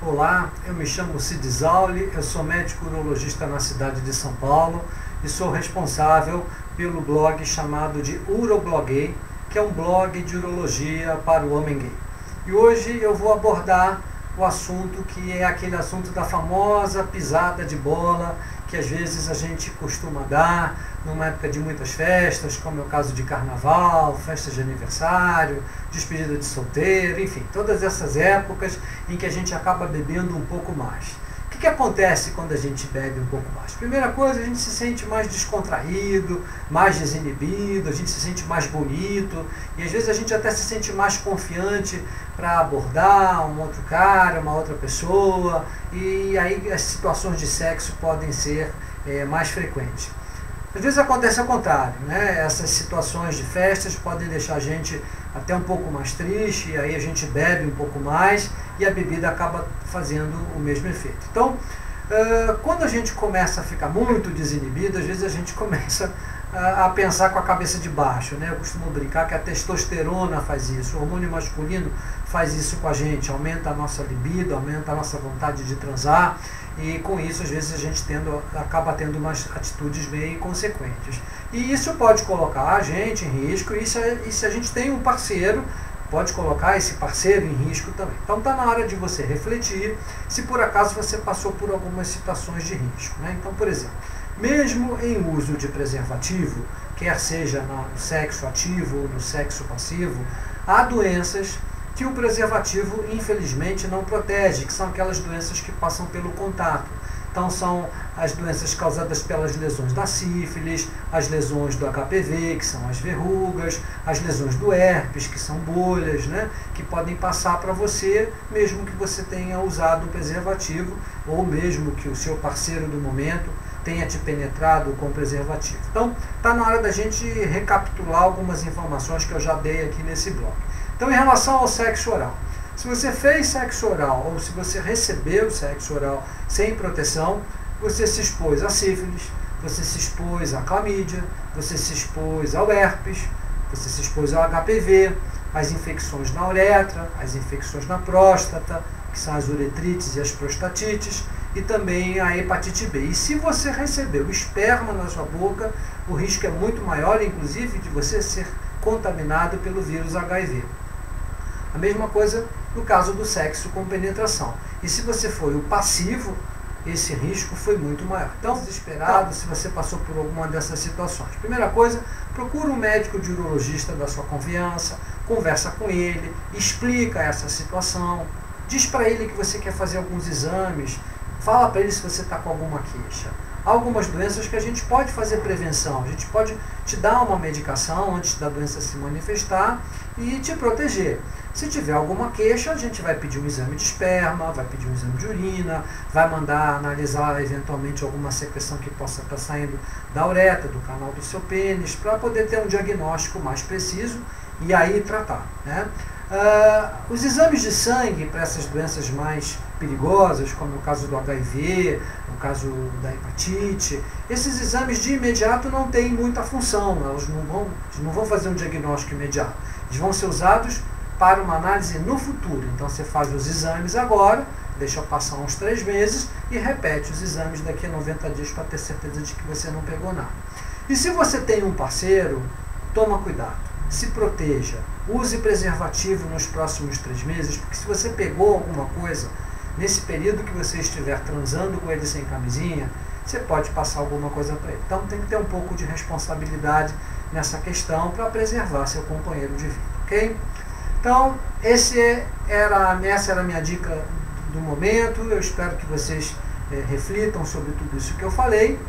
Olá, eu me chamo Cid Zauli, eu sou médico urologista na cidade de São Paulo e sou responsável pelo blog chamado de Urobloguei, que é um blog de urologia para o homem gay. E hoje eu vou abordar o assunto que é aquele assunto da famosa pisada de bola que às vezes a gente costuma dar numa época de muitas festas, como é o caso de carnaval, festas de aniversário, despedida de solteiro, enfim, todas essas épocas em que a gente acaba bebendo um pouco mais. O que acontece quando a gente bebe um pouco mais? Primeira coisa, a gente se sente mais descontraído, mais desinibido, a gente se sente mais bonito e às vezes a gente até se sente mais confiante para abordar um outro cara, uma outra pessoa, e aí as situações de sexo podem ser mais frequentes. Às vezes acontece ao contrário, né? Essas situações de festas podem deixar a gente até um pouco mais triste, e aí a gente bebe um pouco mais e a bebida acaba fazendo o mesmo efeito. Então, quando a gente começa a ficar muito desinibido, às vezes a gente começa a pensar com a cabeça de baixo, né? Eu costumo brincar que a testosterona faz isso, o hormônio masculino faz isso com a gente, aumenta a nossa libido, aumenta a nossa vontade de transar, e com isso às vezes a gente acaba tendo umas atitudes meio inconsequentes. E isso pode colocar a gente em risco, e se a gente tem um parceiro, pode colocar esse parceiro em risco também. Então está na hora de você refletir se por acaso você passou por algumas situações de risco, né? Então, por exemplo, mesmo em uso de preservativo, quer seja no sexo ativo ou no sexo passivo, há doenças que o preservativo infelizmente não protege, que são aquelas doenças que passam pelo contato. Então são as doenças causadas pelas lesões da sífilis, as lesões do HPV, que são as verrugas, as lesões do herpes, que são bolhas, né, que podem passar para você, mesmo que você tenha usado um preservativo, ou mesmo que o seu parceiro do momento tenha te penetrado com preservativo. Então, está na hora da gente recapitular algumas informações que eu já dei aqui nesse blog. Então, em relação ao sexo oral, se você fez sexo oral ou se você recebeu sexo oral sem proteção, você se expôs a sífilis, você se expôs à clamídia, você se expôs ao herpes, você se expôs ao HPV, às infecções na uretra, às infecções na próstata, que são as uretrites e as prostatites, e também a hepatite B. E se você recebeu esperma na sua boca, o risco é muito maior, inclusive, de você ser contaminado pelo vírus HIV. A mesma coisa no caso do sexo com penetração. E se você foi o passivo, esse risco foi muito maior. Então, desesperado se você passou por alguma dessas situações. Primeira coisa, procura um médico de urologista da sua confiança, conversa com ele, explica essa situação, diz para ele que você quer fazer alguns exames, fala para ele se você está com alguma queixa. Há algumas doenças que a gente pode fazer prevenção, a gente pode te dar uma medicação antes da doença se manifestar e te proteger. Se tiver alguma queixa, a gente vai pedir um exame de esperma, vai pedir um exame de urina, vai mandar analisar eventualmente alguma secreção que possa estar saindo da uretra, do canal do seu pênis, para poder ter um diagnóstico mais preciso e aí tratar, né? Os exames de sangue para essas doenças mais perigosas, como o caso do HIV, o caso da hepatite, esses exames de imediato não têm muita função, eles não vão fazer um diagnóstico imediato, eles vão ser usados para uma análise no futuro. Então você faz os exames agora, deixa passar uns 3 meses e repete os exames daqui a 90 dias para ter certeza de que você não pegou nada. E se você tem um parceiro, toma cuidado, se proteja, use preservativo nos próximos 3 meses, porque se você pegou alguma coisa nesse período que você estiver transando com ele sem camisinha, você pode passar alguma coisa para ele. Então tem que ter um pouco de responsabilidade nessa questão para preservar seu companheiro de vida, ok? Então, essa era a minha dica do momento. Eu espero que vocês reflitam sobre tudo isso que eu falei.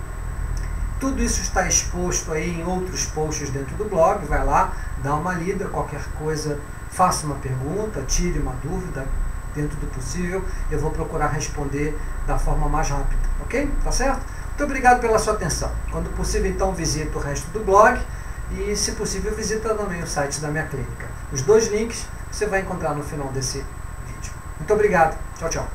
Tudo isso está exposto aí em outros posts dentro do blog. Vai lá, dá uma lida, qualquer coisa, faça uma pergunta, tire uma dúvida dentro do possível. Eu vou procurar responder da forma mais rápida, ok? Tá certo? Muito obrigado pela sua atenção. Quando possível, então, visita o resto do blog e, se possível, visita também o site da minha clínica. Os 2 links você vai encontrar no final desse vídeo. Muito obrigado. Tchau, tchau.